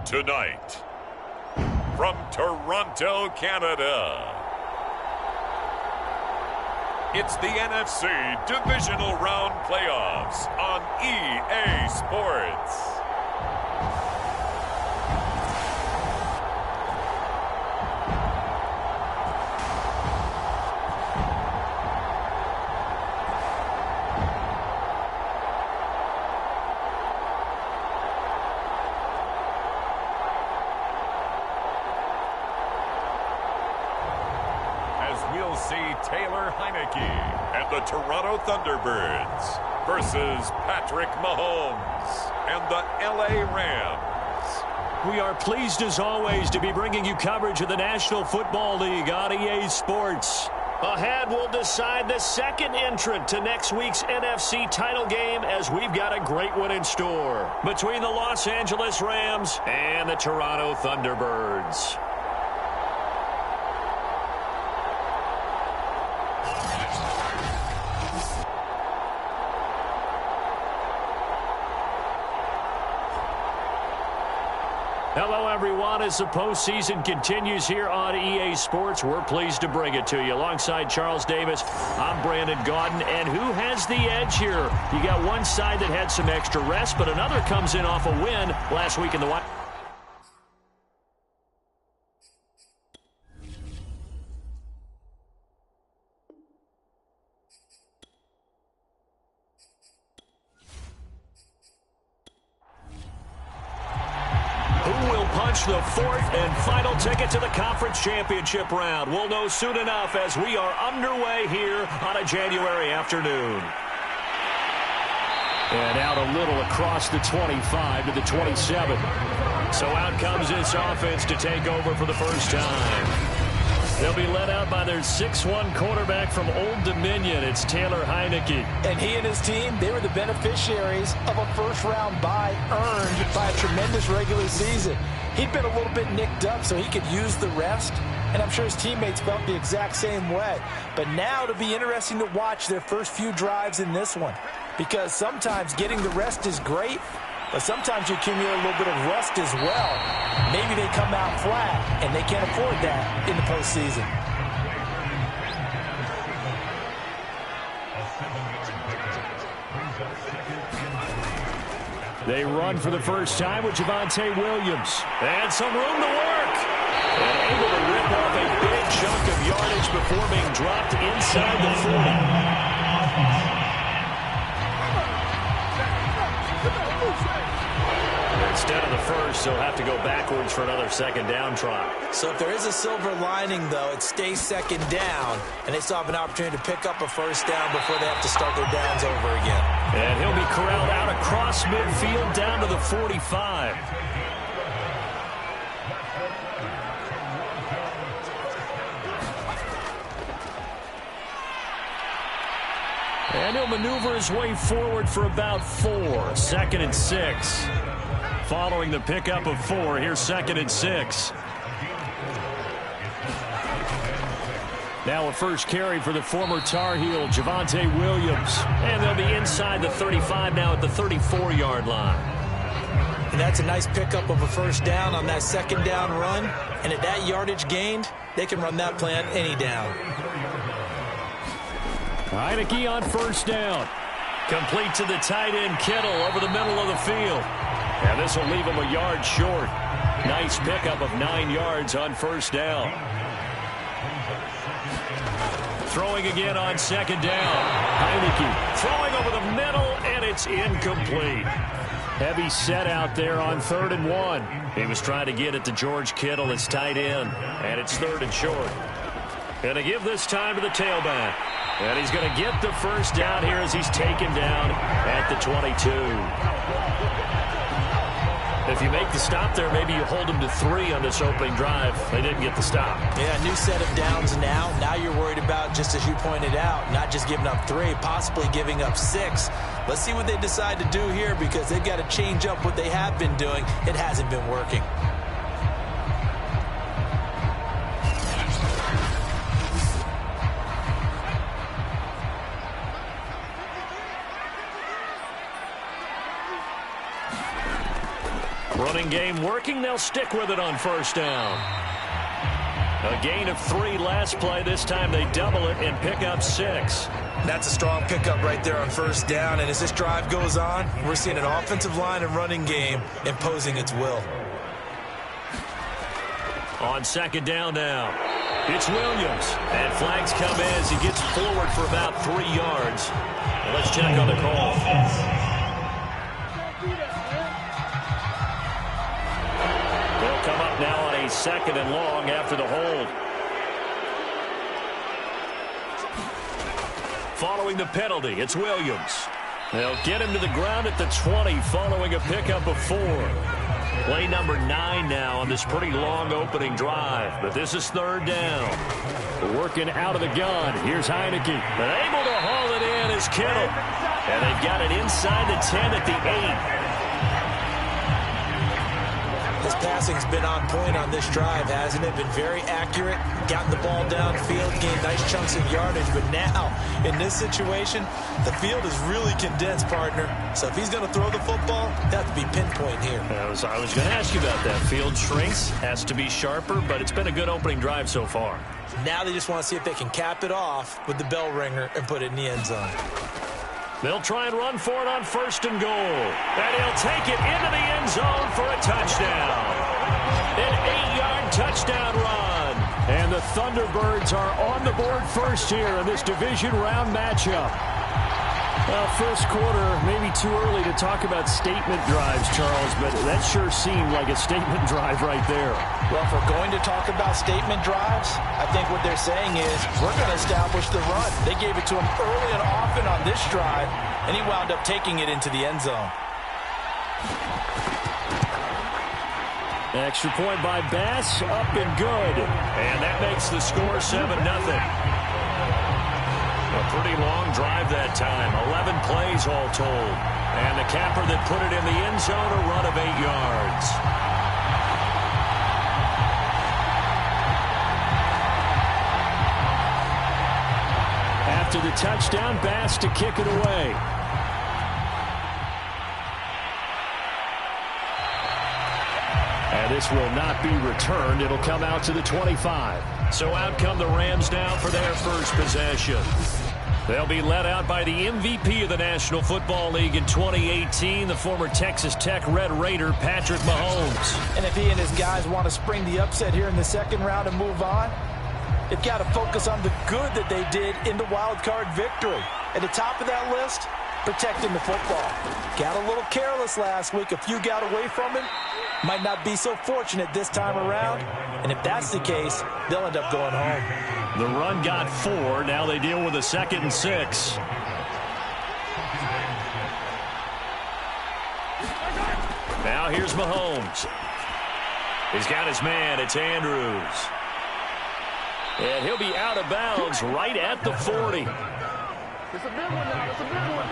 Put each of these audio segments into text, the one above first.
Tonight, from Toronto, Canada, it's the NFC Divisional Round Playoffs on EA Sports. And the Toronto Thunderbirds versus Patrick Mahomes and the LA Rams. We are pleased as always to be bringing you coverage of the National Football League on EA Sports. Ahead, we'll decide the second entrant to next week's NFC title game as we've got a great one in store between the Los Angeles Rams and the Toronto Thunderbirds. Hello, everyone. As the postseason continues here on EA Sports, we're pleased to bring it to you. Alongside Charles Davis, I'm Brandon Gaudin. And who has the edge here? You got one side that had some extra rest, but another comes in off a win last week in the White. The fourth and final ticket to the conference championship round. We'll know soon enough as we are underway here on a January afternoon. And out a little across the 25 to the 27. So out comes this offense to take over for the first time. They'll be led out by their 6'1" quarterback from Old Dominion. It's Taylor Heineke. And he and his team, they were the beneficiaries of a first-round bye earned by a tremendous regular season. He'd been a little bit nicked up so he could use the rest, and I'm sure his teammates felt the exact same way. But now it'll be interesting to watch their first few drives in this one, because sometimes getting the rest is great, but sometimes you accumulate a little bit of rust as well. Maybe they come out flat, and they can't afford that in the postseason. They run for the first time with Javonte Williams. And some room to work. And able to rip off a big chunk of yardage before being dropped inside the 40. Instead of the first, they'll have to go backwards for another second down try. So if there is a silver lining, though, it stays second down, and they still have an opportunity to pick up a first down before they have to start their downs over again. And he'll be corralled out across midfield down to the 45. And he'll maneuver his way forward for about 4. 2nd and 6. Following the pickup of 4, here's 2nd and 6. Now a first carry for the former Tar Heel, Javonte Williams. And they'll be inside the 35 now at the 34-yard line. And that's a nice pickup of a first down on that second down run. And at that yardage gained, they can run that play on any down. Heineke on first down. Complete to the tight end, Kittle, over the middle of the field. And this will leave him a yard short. Nice pickup of 9 yards on first down. Throwing again on second down. Heineke throwing over the middle, and it's incomplete. Heavy set out there on 3rd and 1. He was trying to get it to George Kittle, his tight end, and it's 3rd and short. Going to give this time to the tailback. And he's going to get the first down here as he's taken down at the 22. If you make the stop there, maybe you hold them to 3 on this opening drive. They didn't get the stop. Yeah, new set of downs now. Now you're worried about, just as you pointed out, not just giving up 3, possibly giving up 6. Let's see what they decide to do here, because they've got to change up what they have been doing. It hasn't been working. Running game working. They'll stick with it on first down. A gain of 3 last play. This time they double it and pick up 6. That's a strong pickup right there on first down. And as this drive goes on, we're seeing an offensive line and running game imposing its will. On second down now, it's Williams. And flags come in as he gets forward for about 3 yards. And let's check on the call. They'll come up now on a 2nd and long after the hold. Following the penalty, it's Williams. They'll get him to the ground at the 20 following a pickup of 4. Play number 9 now on this pretty long opening drive. But this is 3rd down. Working out of the gun. Here's Heineke. But able to haul it in is Kittle. And they've got it inside the 10 at the 8. His passing's been on point on this drive, hasn't it? Been very accurate, gotten the ball downfield, gained nice chunks of yardage. But now, in this situation, the field is really condensed, partner. So if he's going to throw the football, that have to be pinpoint here. I was going to ask you about that. Field shrinks, has to be sharper, but it's been a good opening drive so far. Now they just want to see if they can cap it off with the bell ringer and put it in the end zone. They'll try and run for it on 1st and goal. And he'll take it into the end zone for a touchdown. An 8-yard touchdown run. And the Thunderbirds are on the board first here in this division round matchup. Well, first quarter, maybe too early to talk about statement drives, Charles, but that sure seemed like a statement drive right there. Well, if we're going to talk about statement drives, I think what they're saying is we're going to establish the run. They gave it to him early and often on this drive, and he wound up taking it into the end zone. Extra point by Bass, up and good. And that makes the score 7-0. A pretty long drive that time, 11 plays all told. And the capper that put it in the end zone, a run of 8 yards. After the touchdown, Bass to kick it away. And this will not be returned. It'll come out to the 25. So out come the Rams now for their first possession. They'll be led out by the MVP of the National Football League in 2018, the former Texas Tech Red Raider, Patrick Mahomes. And if he and his guys want to spring the upset here in the 2nd round and move on, they've got to focus on the good that they did in the wild card victory. At the top of that list, protecting the football. Got a little careless last week. A few got away from him. Might not be so fortunate this time around. And if that's the case, they'll end up going home. The run got 4. Now they deal with a 2nd and 6. Now here's Mahomes. He's got his man. It's Andrews. And he'll be out of bounds right at the 40. It's a big one now. It's a big one.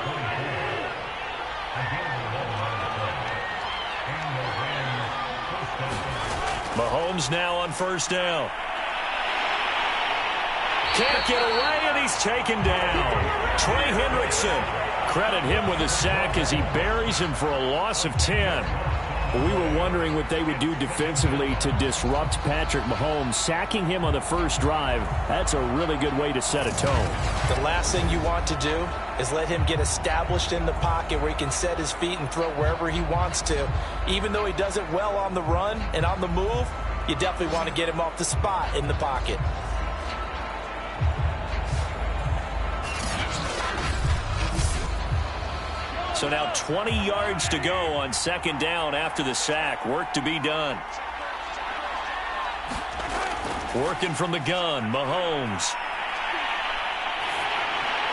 Mahomes now on first down. Can't get away, and he's taken down. Trey Hendrickson. Credit him with a sack as he buries him for a loss of 10. We were wondering what they would do defensively to disrupt Patrick Mahomes. Sacking him on the first drive, that's a really good way to set a tone. The last thing you want to do is let him get established in the pocket where he can set his feet and throw wherever he wants to. Even though he does it well on the run and on the move, you definitely want to get him off the spot in the pocket. So now 20 yards to go on second down after the sack. Work to be done. Working from the gun, Mahomes.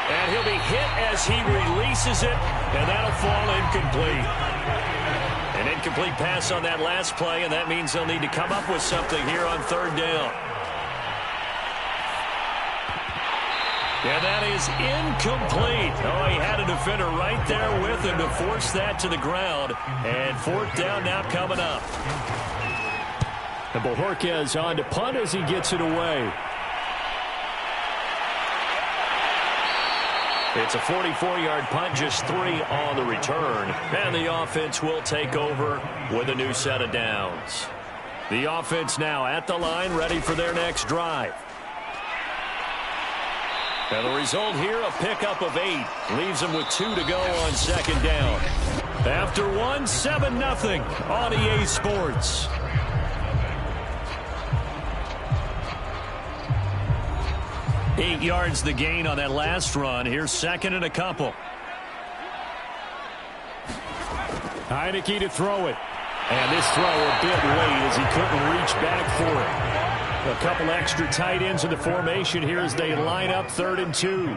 And he'll be hit as he releases it, and that'll fall incomplete. An incomplete pass on that last play, and that means they'll need to come up with something here on third down. And that is incomplete. Oh, he had a defender right there with him to force that to the ground. And fourth down now coming up. And Bojorquez on to punt as he gets it away. It's a 44-yard punt, just 3 on the return. And the offense will take over with a new set of downs. The offense now at the line, ready for their next drive. And the result here, a pickup of 8. Leaves them with 2 to go on second down. After 1, 7-0 on EA Sports. Eight yards the gain on that last run. Here's second and a couple. Heineke to throw it. And this throw a bit late as he couldn't reach back for it. A couple extra tight ends in the formation here as they line up 3rd and 2.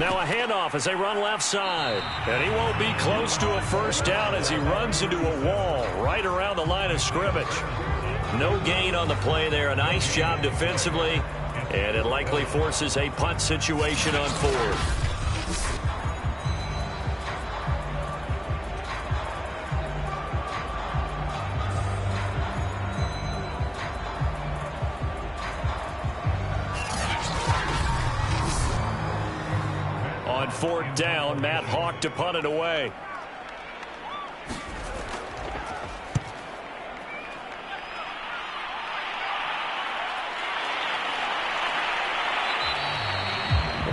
Now a handoff as they run left side. And he won't be close to a first down as he runs into a wall right around the line of scrimmage. No gain on the play there. A nice job defensively. And it likely forces a punt situation on 4th. On 4th down, Matt Hawk to punt it away.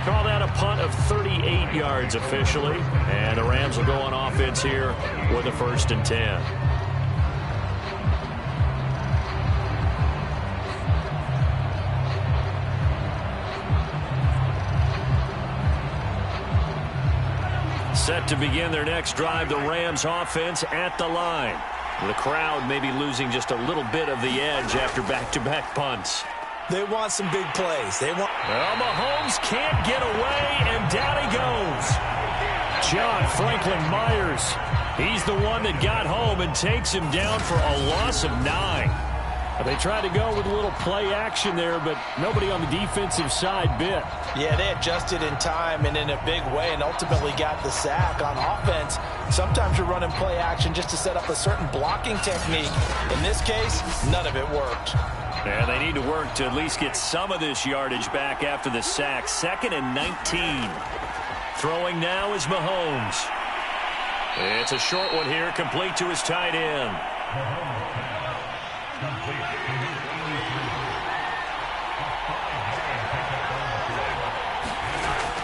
Call that a punt of 38 yards officially. And the Rams will go on offense here with a 1st and 10. Set to begin their next drive, the Rams offense at the line. The crowd may be losing just a little bit of the edge after back-to-back punts. They want some big plays. Well, Mahomes can't get away, and down he goes. John Franklin Myers. He's the one that got home and takes him down for a loss of 9. They tried to go with a little play action there, but nobody on the defensive side bit. Yeah, they adjusted in time and in a big way and ultimately got the sack. On offense, sometimes you're running play action just to set up a certain blocking technique. In this case, none of it worked. And they need to work to at least get some of this yardage back after the sack. 2nd and 19. Throwing now is Mahomes. It's a short one here, complete to his tight end.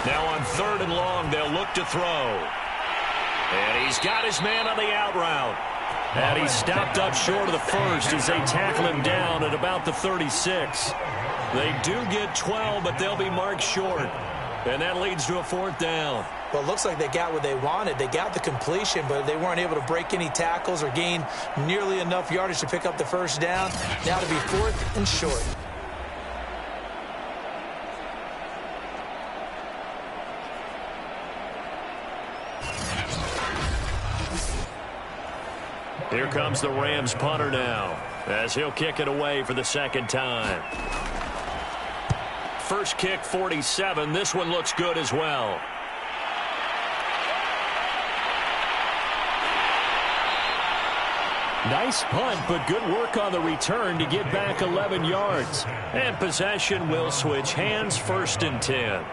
Now on 3rd and long, they'll look to throw. And he's got his man on the out route. And he's stopped up short of the first as they tackle him down at about the 36. They do get 12, but they'll be marked short. And that leads to a 4th down. Well, it looks like they got what they wanted. They got the completion, but they weren't able to break any tackles or gain nearly enough yardage to pick up the first down. Now to be 4th and short. Here comes the Rams punter now as he'll kick it away for the 2nd time. First kick, 47. This one looks good as well. Nice punt, but good work on the return to get back 11 yards. And possession will switch hands, 1st and 10.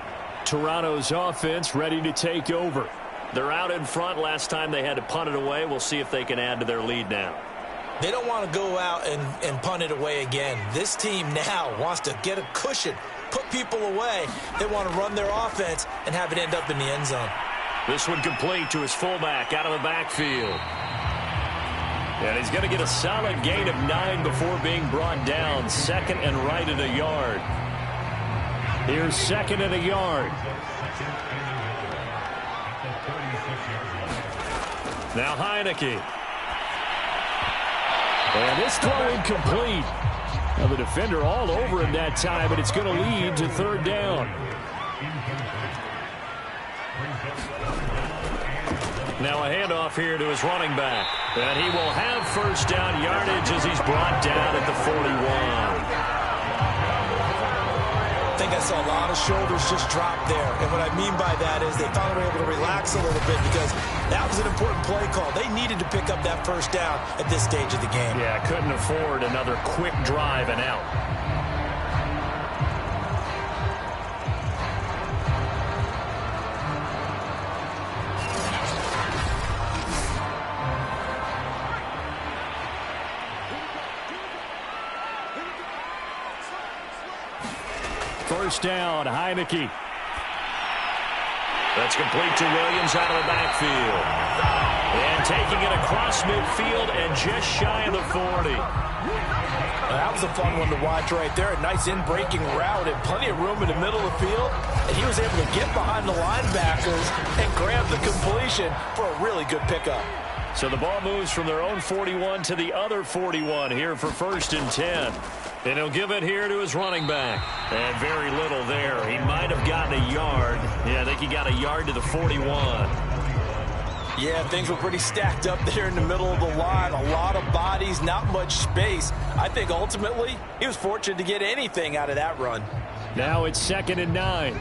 Toronto's offense ready to take over. They're out in front. Last time they had to punt it away. We'll see if they can add to their lead now. They don't want to go out and punt it away again. This team now wants to get a cushion, put people away. They want to run their offense and have it end up in the end zone. This one complete to his fullback out of the backfield. And he's going to get a solid gain of 9 before being brought down. 2nd and right at a yard. Here's 2nd and a yard. Now Heineke. And this throw incomplete. Now the defender all over him that time, but it's going to lead to 3rd down. Now a handoff here to his running back. And he will have first down yardage as he's brought down at the 41. I think I saw a lot of shoulders just drop there. And what I mean by that is they finally were able to relax a little bit because that was an important play call. They needed to pick up that first down at this stage of the game. Yeah, couldn't afford another quick drive and out. First down, Heineke. That's complete to Williams out of the backfield. And taking it across midfield and just shy of the 40. That was a fun one to watch right there. A nice in-breaking route and plenty of room in the middle of the field. And he was able to get behind the linebackers and grab the completion for a really good pickup. So the ball moves from their own 41 to the other 41 here for 1st and 10. And he'll give it here to his running back. And very little there. He might have gotten a yard. Yeah, I think he got a yard to the 41. Yeah, things were pretty stacked up there in the middle of the line. A lot of bodies, not much space. I think ultimately he was fortunate to get anything out of that run. Now it's 2nd and 9.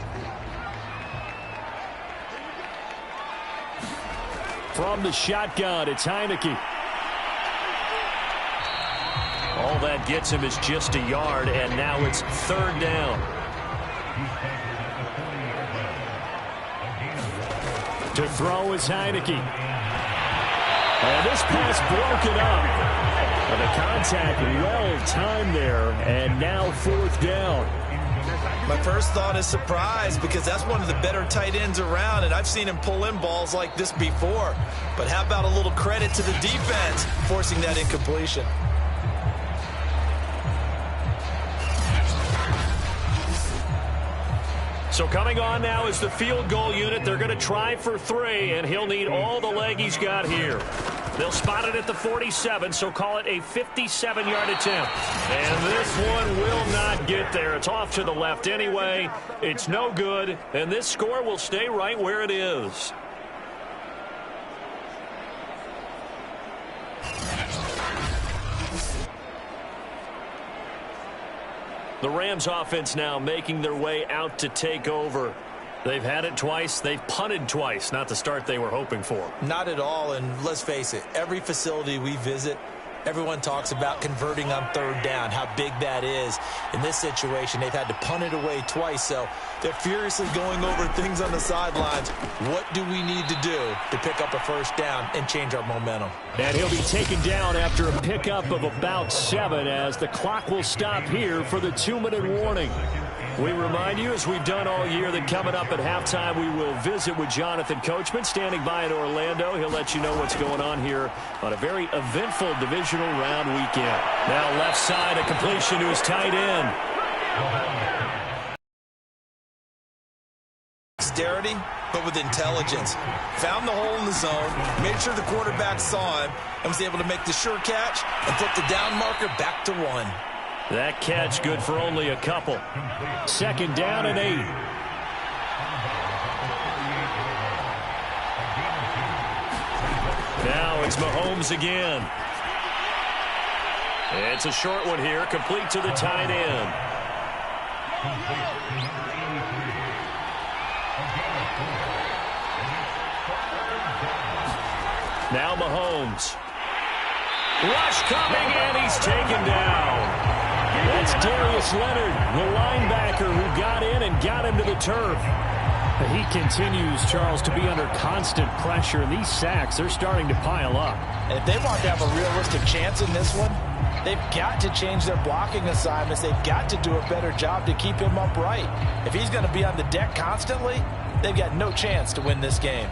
From the shotgun, it's Heineke. All that gets him is just a yard, and now it's 3rd down. To throw is Heineke. And this pass broken up. And the contact well timed there, and now 4th down. My first thought is surprise because that's one of the better tight ends around, and I've seen him pull in balls like this before. But how about a little credit to the defense forcing that incompletion? So coming on now is the field goal unit. They're going to try for 3, and he'll need all the leg he's got here. They'll spot it at the 47, so call it a 57-yard attempt. And this one will not get there. It's off to the left anyway. It's no good, and this score will stay right where it is. The Rams offense now making their way out to take over. They've had it twice. They've punted twice. Not the start they were hoping for. Not at all, and let's face it, every facility we visit, everyone talks about converting on 3rd down, how big that is. In this situation, they've had to punt it away twice, so they're furiously going over things on the sidelines. What do we need to do to pick up a 1st down and change our momentum? And he'll be taken down after a pickup of about 7 as the clock will stop here for the 2-minute warning. We remind you, as we've done all year, that coming up at halftime, we will visit with Jonathan Coachman, standing by in Orlando. He'll let you know what's going on here on a very eventful divisional round weekend. Now left side, a completion to his tight end. Dexterity, but with intelligence. Found the hole in the zone, made sure the quarterback saw him, and was able to make the sure catch and flip the down marker back to 1. That catch good for only a couple. 2nd down and 8. Now it's Mahomes again. It's a short one here, complete to the tight end. Now Mahomes. Rush coming, and he's taken down. That's Darius Leonard, the linebacker who got in and got him to the turf. He continues, Charles, to be under constant pressure, and these sacks, they're starting to pile up. And if they want to have a realistic chance in this one, they've got to change their blocking assignments. They've got to do a better job to keep him upright. If he's going to be on the deck constantly, they've got no chance to win this game.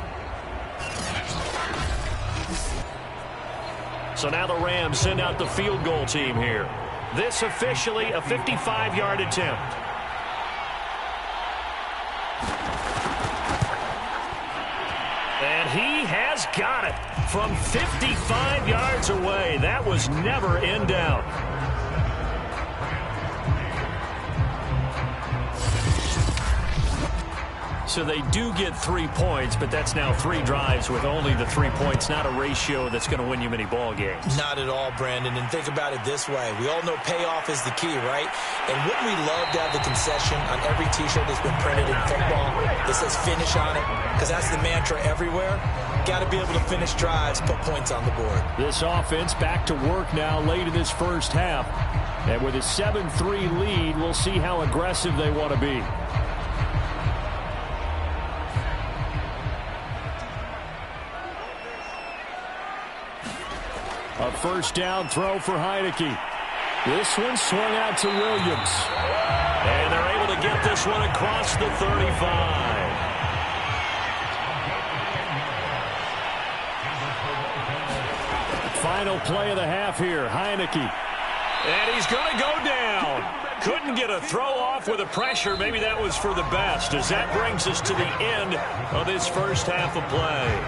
So now the Rams send out the field goal team here. This officially a 55-yard attempt. And he has got it from 55 yards away. That was never in doubt. So they do get 3 points, but that's now 3 drives with only the 3 points. Not a ratio that's going to win you many ball games. Not at all, Brandon. And think about it this way. We all know payoff is the key, right? And wouldn't we love to have the concession on every T-shirt that's been printed in football that says finish on it? Because that's the mantra everywhere. Got to be able to finish drives, put points on the board. This offense back to work now late in this first half. And with a 7-3 lead, we'll see how aggressive they want to be. A first down throw for Heineke. This one swung out to Williams. And they're able to get this one across the 35. Final play of the half here, Heineke. And he's going to go down. Couldn't get a throw off with the pressure. Maybe that was for the best, as that brings us to the end of this first half of play.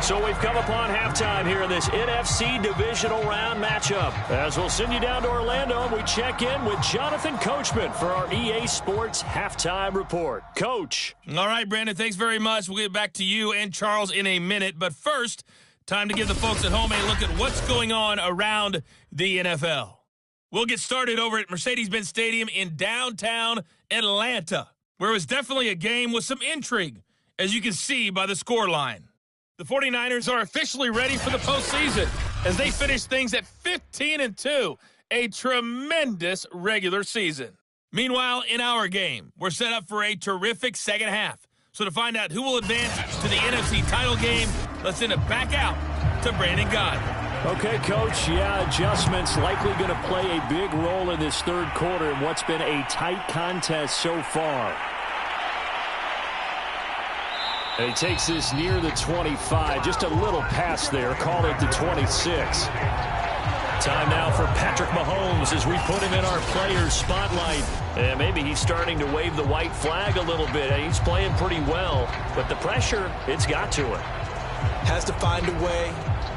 So we've come upon halftime here in this NFC divisional round matchup. As we'll send you down to Orlando, and we check in with Jonathan Coachman for our EA Sports Halftime Report. Coach. All right, Brandon, thanks very much. We'll get back to you and Charles in a minute. But first, time to give the folks at home a look at what's going on around the NFL. We'll get started over at Mercedes-Benz Stadium in downtown Atlanta, where it was definitely a game with some intrigue, as you can see by the scoreline. The 49ers are officially ready for the postseason as they finish things at 15-2, a tremendous regular season. Meanwhile, in our game, we're set up for a terrific second half. So to find out who will advance to the NFC title game, let's send it back out to Brandon Gott. Okay, Coach, adjustments likely going to play a big role in this third quarter in what's been a tight contest so far. And he takes this near the 25. Just a little pass there. Call it the 26. Time now for Patrick Mahomes as we put him in our players' spotlight. And maybe he's starting to wave the white flag a little bit. He's playing pretty well. But the pressure, it's got to it. Has to find a way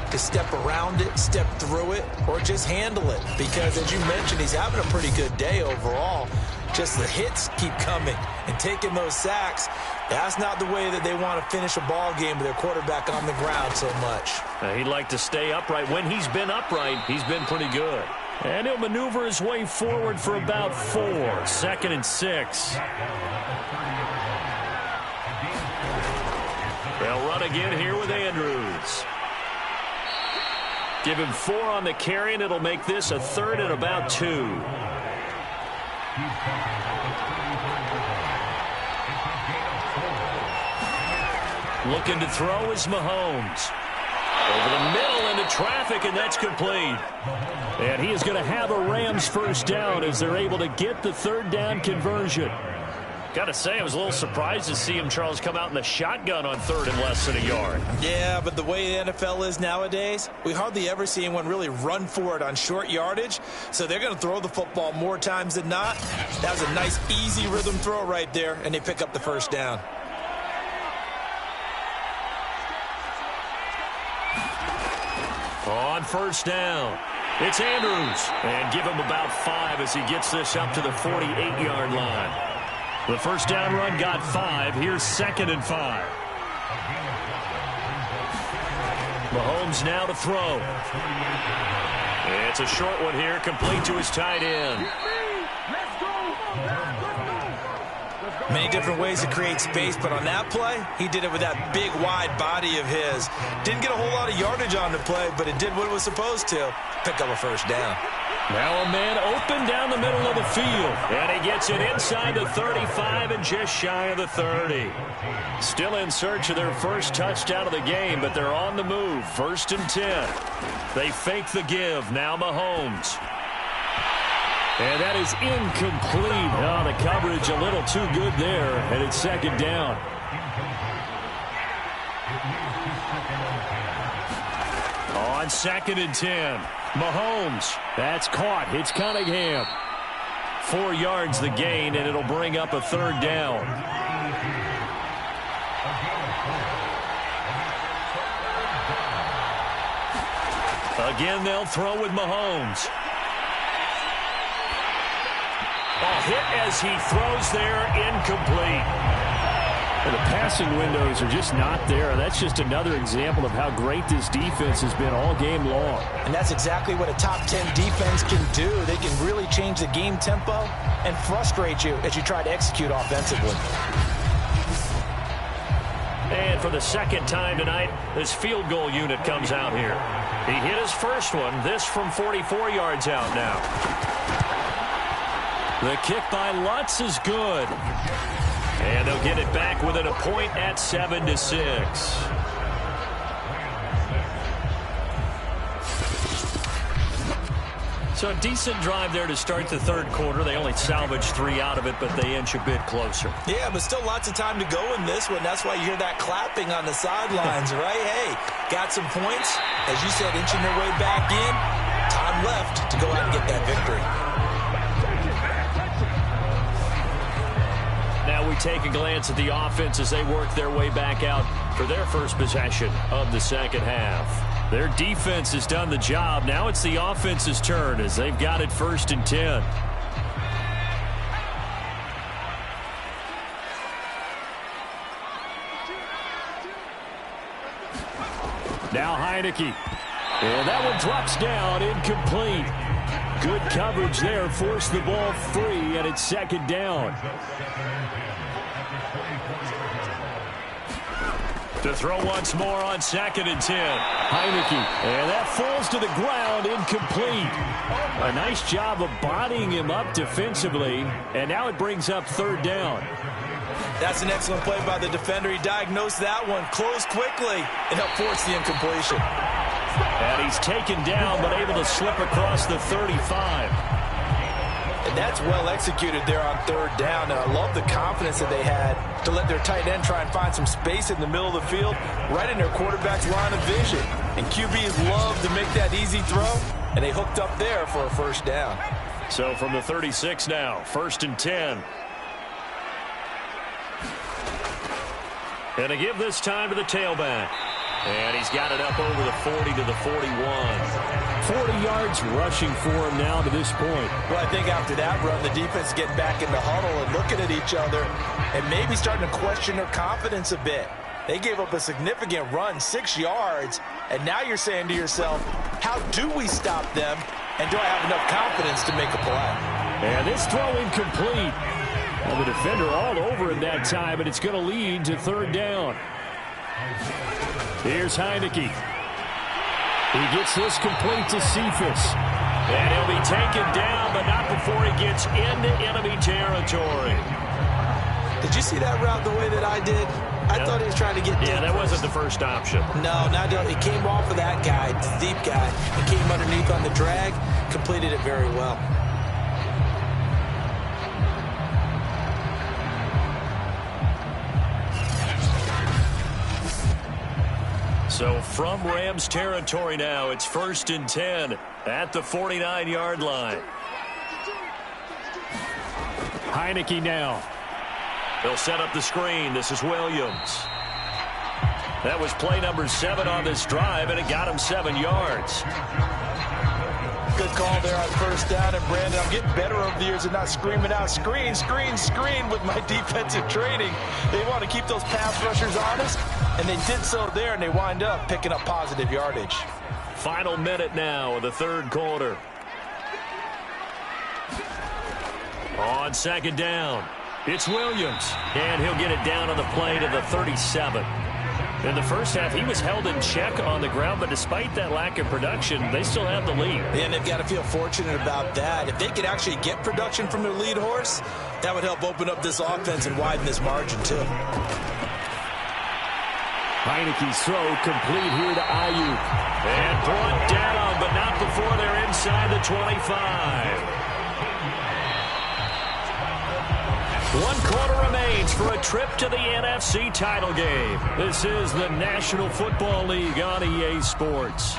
to step around it, step through it, or just handle it. Because, as you mentioned, he's having a pretty good day overall. Just the hits keep coming and taking those sacks. That's not the way that they want to finish a ball game with their quarterback on the ground so much. He'd like to stay upright. When he's been upright, he's been pretty good. And he'll maneuver his way forward for about 4. 2nd and 6. They'll run again here with Andrews. Give him 4 on the carry, and it'll make this a 3rd and about 2. Looking to throw is Mahomes. Over the middle into traffic, and that's complete. And he is going to have a Rams first down as they're able to get the 3rd down conversion. Got to say, I was a little surprised to see him, Charles, come out in the shotgun on 3rd and less than a yard. Yeah, but the way the NFL is nowadays, we hardly ever see anyone really run for it on short yardage. So they're going to throw the football more times than not. That was a nice, easy rhythm throw right there, and they pick up the first down. On first down, it's Andrews. And give him about 5 as he gets this up to the 48-yard line. The first down run got 5. Here's 2nd and 5. Mahomes now to throw. It's a short one here, complete to his tight end. Many different ways to create space, but on that play, he did it with that big, wide body of his. Didn't get a whole lot of yardage on the play, but it did what it was supposed to. Pick up a first down. Now a man open down the middle of the field. And he gets it inside the 35 and just shy of the 30. Still in search of their first touchdown of the game, but they're on the move. 1st and 10. They fake the give. Now Mahomes. And that is incomplete. Oh, the coverage a little too good there, and it's 2nd down. On 2nd and 10, Mahomes. That's caught. It's Cunningham. 4 yards the gain, and it'll bring up a 3rd down. Again, they'll throw with Mahomes. A hit as he throws there, incomplete. Well, the passing windows are just not there. That's just another example of how great this defense has been all game long. And that's exactly what a top 10 defense can do. They can really change the game tempo and frustrate you as you try to execute offensively. And for the 2nd time tonight, this field goal unit comes out here. He hit his first one, this from 44 yards out now. The kick by Lutz is good. And they'll get it back within a point at 7-6. So a decent drive there to start the third quarter. They only salvaged 3 out of it, but they inch a bit closer. Yeah, but still lots of time to go in this one. That's why you hear that clapping on the sidelines, right? Hey, got some points. As you said, inching their way back in. Time left to go out and get that victory. Now we take a glance at the offense as they work their way back out for their first possession of the second half. Their defense has done the job. Now it's the offense's turn as they've got it 1st and 10. Now Heineke. And that one drops down, incomplete. Good coverage there, forced the ball free, and it's 2nd down. To throw once more on 2nd and 10. Heineke, and that falls to the ground, incomplete. A nice job of bodying him up defensively, and now it brings up 3rd down. That's an excellent play by the defender. He diagnosed that one, closed quickly, and helped force the incompletion. And he's taken down, but able to slip across the 35. And that's well executed there on 3rd down. And I love the confidence that they had to let their tight end try and find some space in the middle of the field, right in their quarterback's line of vision. And QBs love to make that easy throw, and they hooked up there for a 1st down. So from the 36 now, 1st and 10. And to give this time to the tailback. And he's got it up over the 40 to the 41. 40 yards rushing for him now to this point. Well, I think after that run, the defense getting back in the huddle and looking at each other and maybe starting to question their confidence a bit. They gave up a significant run, 6 yards, and now you're saying to yourself, how do we stop them, and do I have enough confidence to make a play? And this throw incomplete. And the defender all over him that time, and it's going to lead to 3rd down. Here's Heineke. He gets this complete to Cephas. And he'll be taken down, but not before he gets into enemy territory. Did you see that route the way that I did? I thought he was trying to get deep. Yeah, that wasn't the first option. No, not he came off of that guy, the deep guy. He came underneath on the drag, completed it very well. So from Rams territory now, it's 1st and 10 at the 49-yard line. Heineke now. He'll set up the screen. This is Williams. That was play number 7 on this drive, and it got him 7 yards. Good call there on 1st down. And, Brandon, I'm getting better over the years and not screaming out, screen, screen, screen with my defensive training. They want to keep those pass rushers honest, and they did so there, and they wind up picking up positive yardage. Final minute now of the 3rd quarter. On 2nd down, it's Williams, and he'll get it down on the play to the 37. In the first half, he was held in check on the ground, but despite that lack of production, they still have the lead. And they've got to feel fortunate about that. If they could actually get production from their lead horse, that would help open up this offense and widen this margin, too. Heineke's throw complete here to Ayuk. And brought down, but not before they're inside the 25. 1 quarter remains for a trip to the NFC title game. This is the National Football League on EA Sports.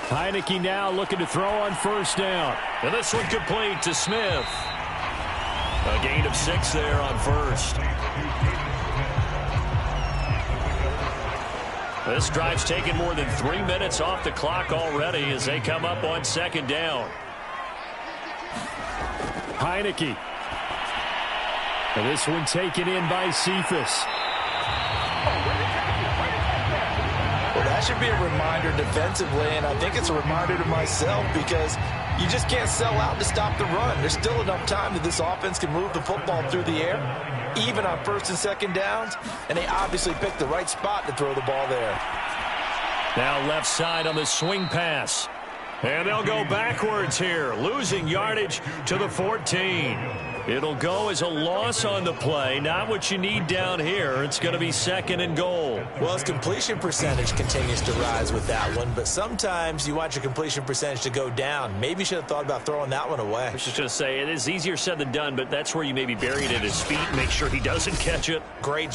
Heineke now looking to throw on 1st down. And this one complete to Smith. A gain of 6 there on 1st. This drive's taken more than 3 minutes off the clock already as they come up on 2nd down. Heineke. And this one taken in by Cephas. Well, that should be a reminder defensively, and I think it's a reminder to myself because you just can't sell out to stop the run. There's still enough time that this offense can move the football through the air, even on 1st and 2nd downs, and they obviously picked the right spot to throw the ball there. Now left side on the swing pass. And they'll go backwards here, losing yardage to the 14. It'll go as a loss on the play. Not what you need down here. It's going to be 2nd and goal. Well, his completion percentage continues to rise with that one, but sometimes you want your completion percentage to go down. Maybe you should have thought about throwing that one away. I was just going to say, it is easier said than done, but that's where you maybe bury it at his feet and make sure he doesn't catch it. Great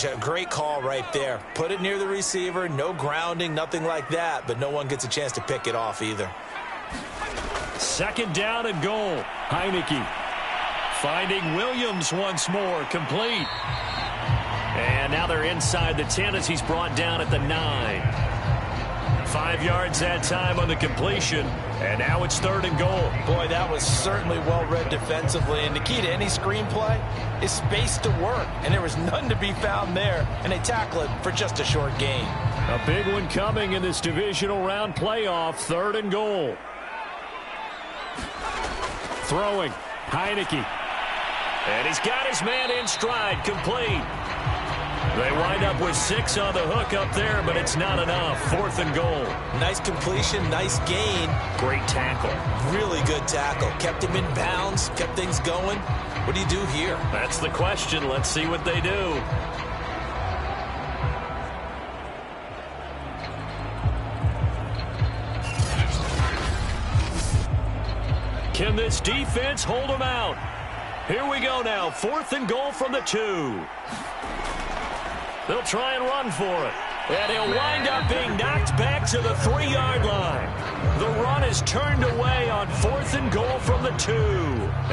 call right there. Put it near the receiver, no grounding, nothing like that, but no one gets a chance to pick it off either. 2nd down and goal. Heineke finding Williams once more, complete. And now they're inside the 10 as he's brought down at the 9. 5 yards that time on the completion, and now it's 3rd and goal. Boy, that was certainly well read defensively, and the key to any screenplay is space to work, and there was none to be found there, and they tackle it for just a short gain. A big one coming in this divisional round playoff, 3rd and goal. Throwing, Heineke. And he's got his man in stride, complete. They wind up with 6 on the hook up there, but it's not enough. 4th and goal. Nice completion, nice gain. Great tackle. Really good tackle. Kept him in bounds, kept things going. What do you do here? That's the question. Let's see what they do. Can this defense hold them out? Here we go now. 4th and goal from the 2. They'll try and run for it. And he'll wind up being knocked back to the 3-yard line. The run is turned away on 4th and goal from the 2.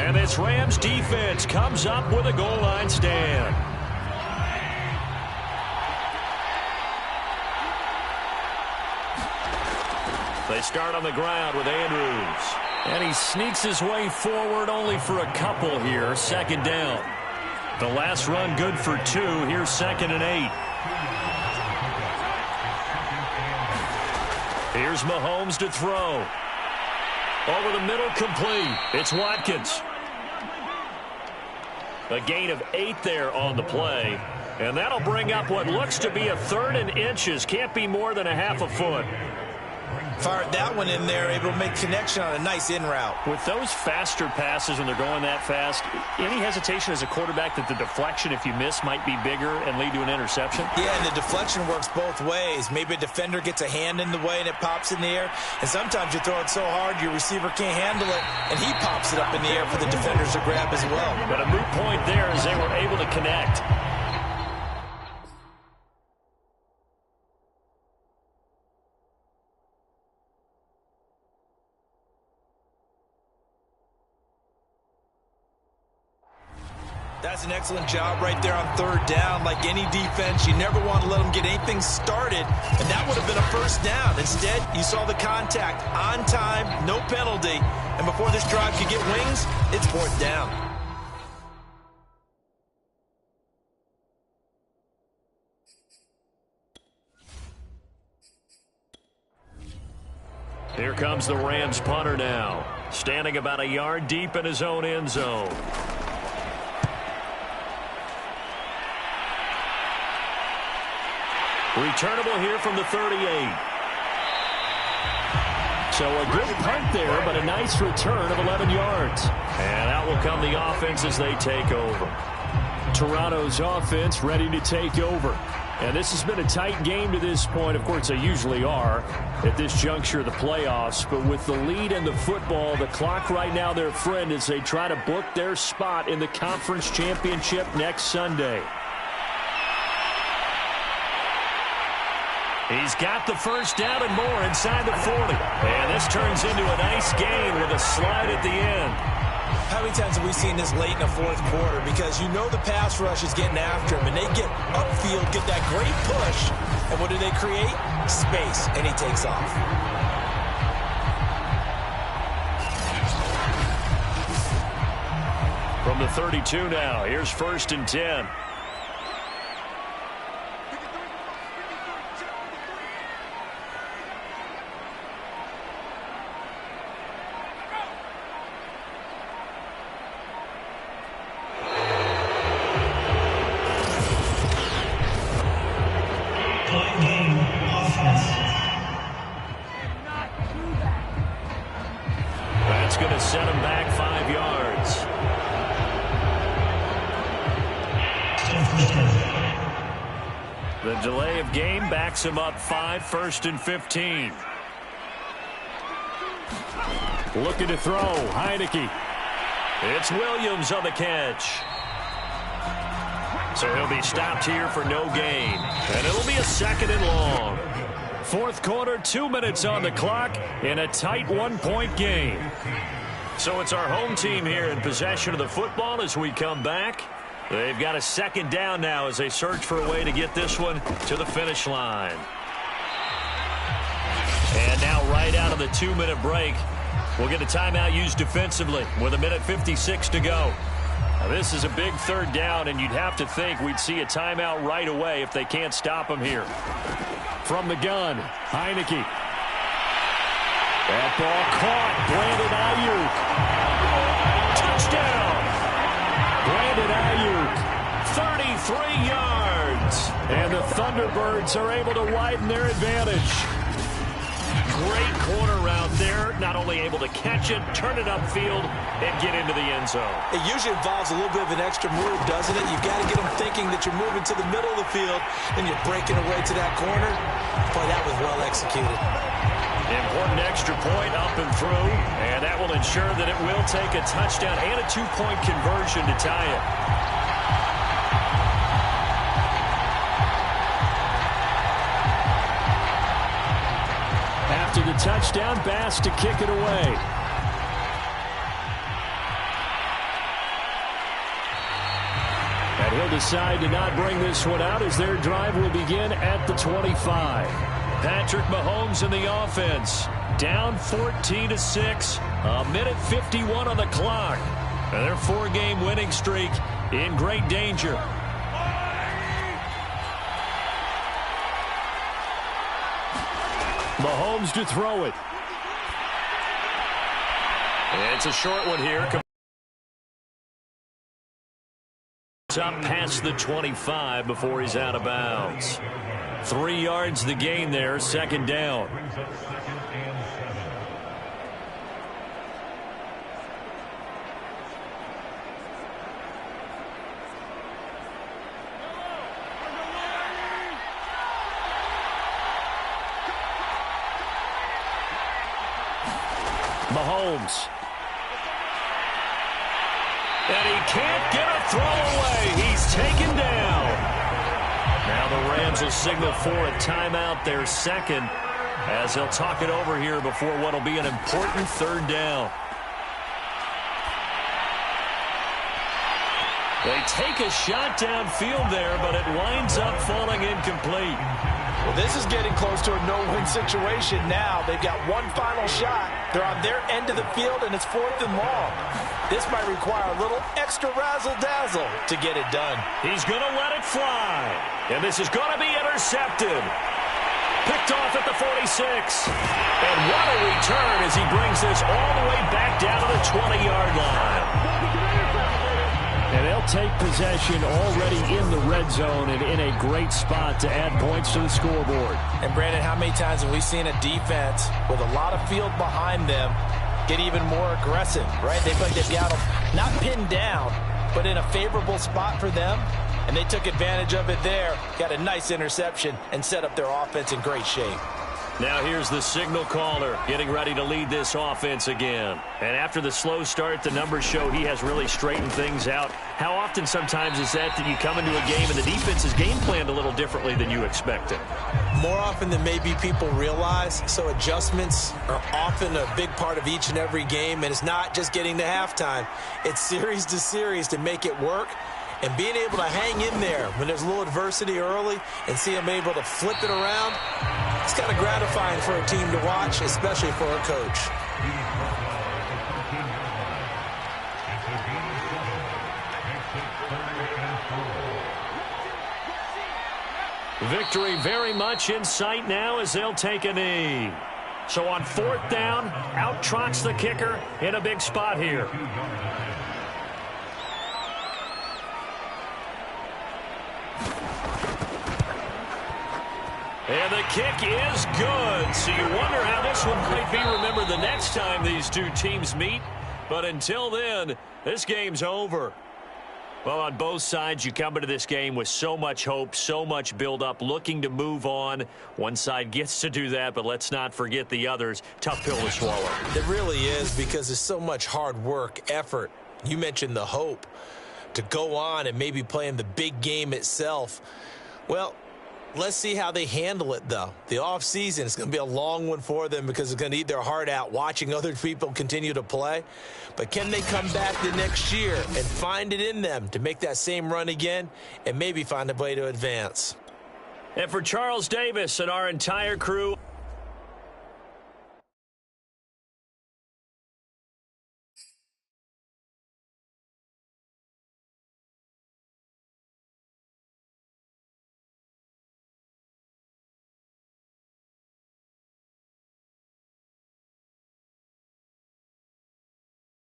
And this Rams defense comes up with a goal line stand. They start on the ground with Andrews. And he sneaks his way forward only for a couple here. 2nd down. The last run good for 2. Here's 2nd and 8. Here's Mahomes to throw. Over the middle, complete. It's Watkins. A gain of 8 there on the play. And that'll bring up what looks to be a 3rd and inches. Can't be more than a half a foot. Fired that one in there, able to make connection on a nice in route. With those faster passes when they're going that fast, any hesitation as a quarterback that the deflection, if you miss, might be bigger and lead to an interception? Yeah, and the deflection works both ways. Maybe a defender gets a hand in the way and it pops in the air. And sometimes you throw it so hard your receiver can't handle it, and he pops it up in the air for the defenders to grab as well. But a moot point there as they were able to connect. That's an excellent job right there on 3rd down. Like any defense, you never want to let them get anything started, and that would have been a 1st down. Instead, you saw the contact on time, no penalty, and before this drive could get wings, it's 4th down. Here comes the Rams punter now, standing about a yard deep in his own end zone. Returnable here from the 38. So a good punt there, but a nice return of 11 yards. And out will come the offense as they take over. Toronto's offense ready to take over. And this has been a tight game to this point. Of course, they usually are at this juncture of the playoffs. But with the lead and the football, the clock right now their friend as they try to book their spot in the conference championship next Sunday. He's got the 1st down and more inside the 40. And this turns into a nice gain with a slide at the end. How many times have we seen this late in the 4th quarter? Because you know the pass rush is getting after him, and they get upfield, get that great push. And what do they create? Space, and he takes off. From the 32 now, here's 1st and 10. That's going to set him back 5 yards. The delay of game backs him up 5, 1st and 15. Looking to throw, Heineke. It's Williams on the catch. So he'll be stopped here for no gain. And it'll be a 2nd and long. 4th quarter, 2 minutes on the clock in a tight 1-point game. So it's our home team here in possession of the football as we come back. They've got a 2nd down now as they search for a way to get this one to the finish line. And now right out of the 2-minute break, we'll get a timeout used defensively with 1:56 to go. Now this is a big 3rd down, and you'd have to think we'd see a timeout right away if they can't stop him here. From the gun, Heineke. That ball caught. Brandon Ayuk. Touchdown. Brandon Ayuk, 33 yards. And the Thunderbirds are able to widen their advantage. Great corner route there. Not only able to catch it, turn it upfield, and get into the end zone. It usually involves a little bit of an extra move, doesn't it? You've got to get them thinking that you're moving to the middle of the field, and you're breaking away to that corner. Boy, that was well executed. Important extra point up and through, and that will ensure that it will take a touchdown and a 2-point conversion to tie it. After the touchdown, Bass to kick it away. And he'll decide to not bring this one out as their drive will begin at the 25. Patrick Mahomes in the offense. Down 14-6. 1:51 on the clock. And their 4-game winning streak in great danger. Mahomes to throw it. It's a short one here. Up past the 25 before he's out of bounds. 3 yards the gain there, 2nd down. Mahomes. And he can't get a throw away. He's taken down. Now the Rams will signal for a timeout, their 2nd, as they'll talk it over here before what will be an important 3rd down. They take a shot downfield there, but it winds up falling incomplete. Well, this is getting close to a no-win situation now. They've got one final shot. They're on their end of the field, and it's 4th and long. This might require a little extra razzle-dazzle to get it done. He's going to let it fly. And this is going to be intercepted. Picked off at the 46. And what a return as he brings this all the way back down to the 20-yard line. And they'll take possession already in the red zone and in a great spot to add points to the scoreboard. And, Brandon, how many times have we seen a defense with a lot of field behind them get even more aggressive, right? They've got them not pinned down, but in a favorable spot for them, and they took advantage of it there, got a nice interception, and set up their offense in great shape. Now here's the signal caller getting ready to lead this offense again. And after the slow start, the numbers show he has really straightened things out. How often sometimes is that you come into a game and the defense is game planned a little differently than you expected? More often than maybe people realize. So adjustments are often a big part of each and every game. And it's not just getting to halftime. It's series to series to make it work. And being able to hang in there when there's a little adversity early and see them able to flip it around, it's kind of gratifying for a team to watch, especially for a coach. Victory very much in sight now as they'll take a knee. So on 4th down, out trots the kicker in a big spot here. And the kick is good. So you wonder how this one might be remembered the next time these two teams meet. But until then, this game's over. Well, on both sides, you come into this game with so much hope, so much build-up, looking to move on. One side gets to do that, but let's not forget the others. Tough pill to swallow. It really is, because there's so much hard work, effort. You mentioned the hope to go on and maybe play in the big game itself. Well, let's see how they handle it, though. The offseason is going to be a long one for them because it's going to eat their heart out watching other people continue to play. But can they come back the next year and find it in them to make that same run again and maybe find a way to advance? And for Charles Davis and our entire crew,